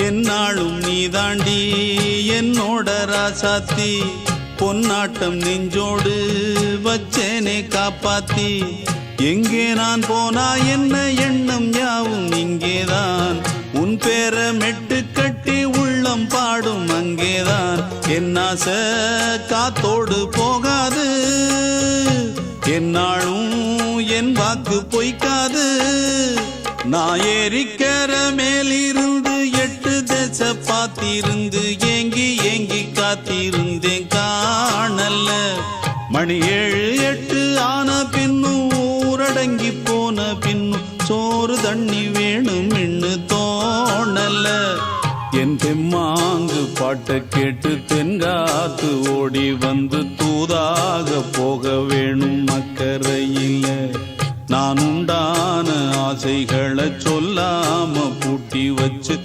என்னாலும் நீ தாண்டி என்னோட ராசாத்தி பொன்னாட்டம் நெஞ்சோடு வச்சேனே காப்பாத்தி எங்கே நான் போனா என்ன எண்ணம் யாவும் இங்கேதான் உன் பேர மெட்டு கட்டி உள்ளம் பாடும் அங்கேதான் என் ஆசை காத்தோடு போகாது என்னாலும் என் வாக்கு பொய்க்காது நான் ஏறிக்கிற மேலிருந்து 8 தேச பார்த்திருந்து ஏங்கி ஏங்கி காத்திருந்தேன் காணல்ல மணி 7 8 ஆன பின்னும் ஊரடங்கி போன பின்னும் சோறு தண்ணி வேணும் இன்னு தோணல்ல என் தெம்மாங்கு பாட்டை கேட்டு தென்காத்து ஓடி வந்து தூதாக போக வேணும் அக்கறையில் நான் உண்டான ஆசைகளை சொல்லாம பூட்டி வச்சு